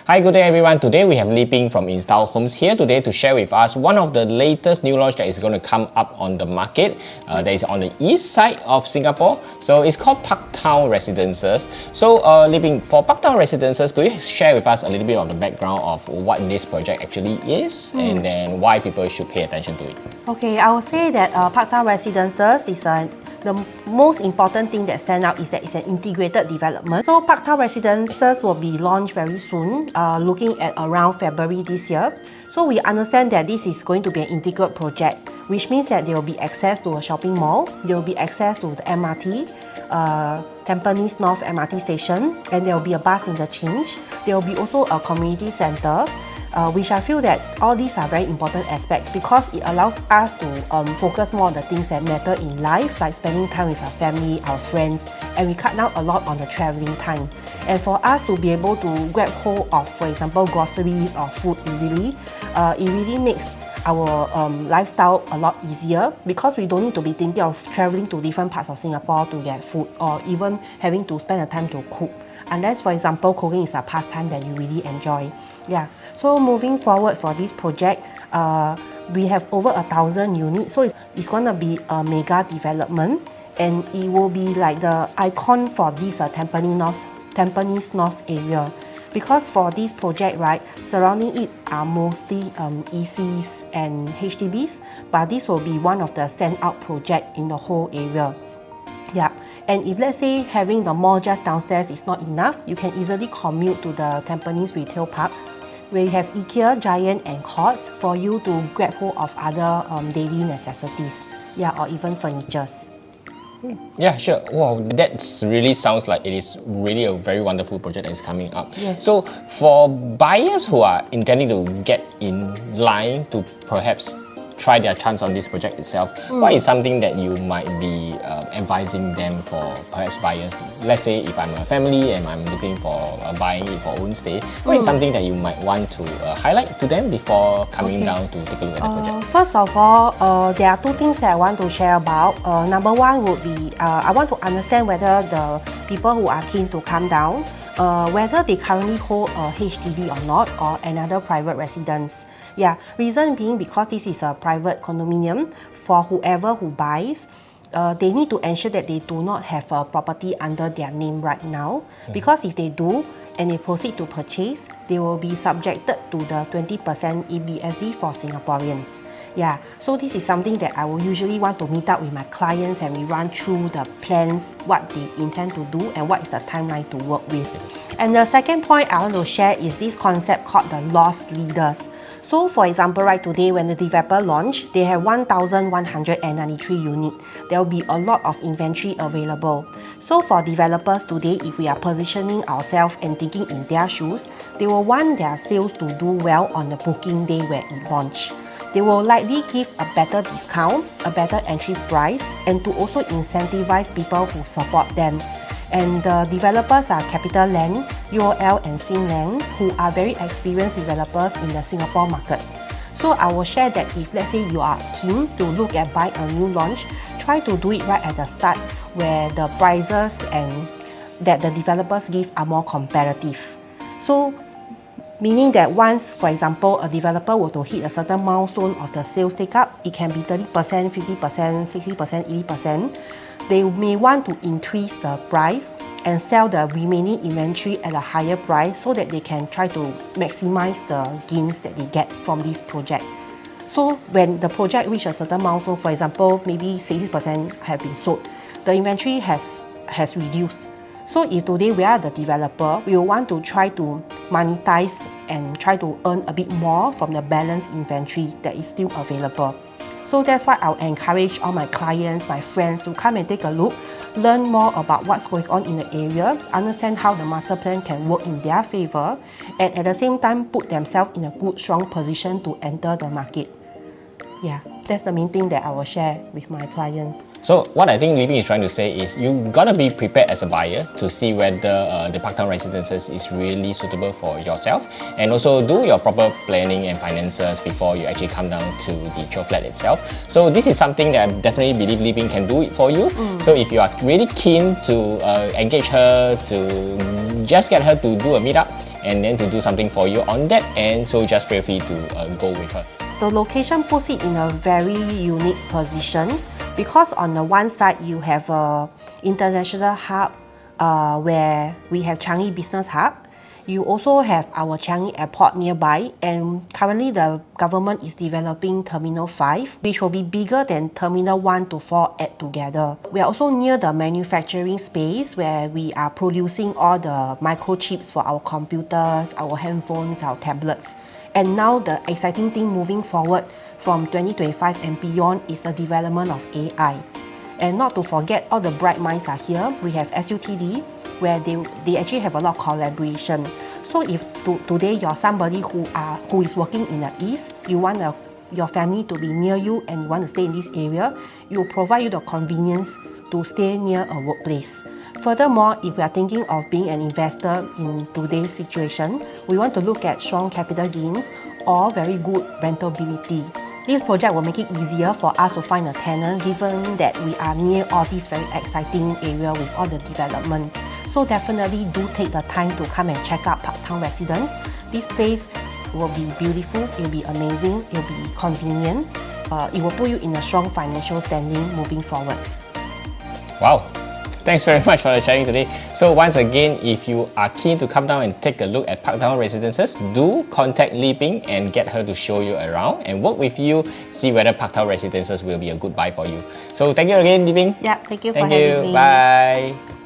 Hi, good day everyone. Today we have Libin from Install Homes here today to share with us one of the latest new launch that is going to come up on the market that is on the east side of Singapore. So it's called PARKTOWN Residences. So Libin, for PARKTOWN Residences, could you share with us a little bit of the background of what this project actually is and then why people should pay attention to it? Okay, I would say that PARKTOWN Residences is the most important thing that stands out is that it's an integrated development. So PARKTOWN Residences will be launched very soon, looking at around February this year. So we understand that this is going to be an integrated project, which means that there will be access to a shopping mall, there will be access to the MRT, Tampines North MRT station, and there will be a bus interchange. There will be also a community center, which I feel that all these are very important aspects because it allows us to focus more on the things that matter in life, like spending time with our family, our friends, and we cut down a lot on the traveling time. And for us to be able to grab hold of, for example, groceries or food easily, it really makes our lifestyle a lot easier because we don't need to be thinking of traveling to different parts of Singapore to get food or even having to spend the time to cook. Unless, for example, cooking is a pastime that you really enjoy. Yeah. So moving forward for this project, we have over 1,000 units. So it's going to be a mega development, and it will be like the icon for this Tampines North area. Because for this project, right, surrounding it are mostly ECs and HDBs, but this will be one of the standout projects in the whole area. Yeah. And if let's say having the mall just downstairs is not enough, you can easily commute to the Tampines Retail Park, where you have IKEA, Giant and Courts for you to grab hold of other daily necessities, yeah, or even furnitures. Yeah, sure. Wow, that really sounds like it is really a very wonderful project that is coming up. Yes. So for buyers who are intending to get in line to perhaps try their chance on this project itself, what is something that you might be advising them for perhaps buyers? Let's say if I'm a family and I'm looking for buying it for own stay, what is something that you might want to highlight to them before coming down to take a look at the project? First of all, there are two things that I want to share about. Number one would be, I want to understand whether the people who are keen to come down, whether they currently hold a HDB or not, or another private residence. Yeah, reason being because this is a private condominium, for whoever who buys, they need to ensure that they do not have a property under their name right now. Because if they do, and they proceed to purchase, they will be subjected to the 20% EBSD for Singaporeans. Yeah, so this is something that I will usually want to meet up with my clients and we run through the plans, what they intend to do and what is the timeline to work with. And the second point I want to share is this concept called the loss leaders. So for example, right today when the developer launched, they have 1,193 units. There will be a lot of inventory available. So for developers today, if we are positioning ourselves and thinking in their shoes, they will want their sales to do well on the booking day where it launched. They will likely give a better discount, a better entry price, and to also incentivize people who support them. And the developers are CapitaLand, UOL and Sinland, who are very experienced developers in the Singapore market. So I will share that if let's say you are keen to look at buy a new launch, try to do it right at the start where the prices and that the developers give are more competitive. So meaning that once, for example, a developer were to hit a certain milestone of the sales take-up, it can be 30%, 50%, 60%, 80%. They may want to increase the price and sell the remaining inventory at a higher price so that they can try to maximize the gains that they get from this project. So when the project reaches a certain milestone, for example, maybe 60% have been sold, the inventory has reduced. So if today we are the developer, we will want to try to monetize and try to earn a bit more from the balanced inventory that is still available. So that's why I'll encourage all my clients, my friends to come and take a look, learn more about what's going on in the area, understand how the master plan can work in their favor, and at the same time put themselves in a good, strong position to enter the market. Yeah, that's the main thing that I will share with my clients. So what I think Libin is trying to say is you gotta be prepared as a buyer to see whether the PARKTOWN Residences is really suitable for yourself, and also do your proper planning and finances before you actually come down to the Showflat itself. So this is something that I definitely believe Libin can do it for you. So if you are really keen to engage her, to just get her to do a meetup, and then to do something for you on that end. So just feel free to go with her. The location puts it in a very unique position because on the one side you have a international hub where we have Changi Business Hub. You also have our Changi Airport nearby, and currently the government is developing Terminal 5, which will be bigger than Terminal 1 to 4 add together. We are also near the manufacturing space where we are producing all the microchips for our computers, our handphones, our tablets. And now the exciting thing moving forward from 2025 and beyond is the development of AI. And not to forget, all the bright minds are here. We have SUTD, where they actually have a lot of collaboration. So if today you're somebody who is working in the East, you want your family to be near you and you want to stay in this area, it will provide you the convenience to stay near a workplace. Furthermore, if we are thinking of being an investor in today's situation, we want to look at strong capital gains or very good rentability. This project will make it easier for us to find a tenant given that we are near all these very exciting area with all the development. So definitely do take the time to come and check out PARKTOWN Residence. This place will be beautiful, it will be amazing, it will be convenient. It will put you in a strong financial standing moving forward. Wow. Thanks very much for sharing today. So once again, if you are keen to come down and take a look at PARKTOWN Residences, do contact Libin and get her to show you around and work with you, see whether PARKTOWN Residences will be a good buy for you. So thank you again, Libin. Yeah, thank you for having me. Bye.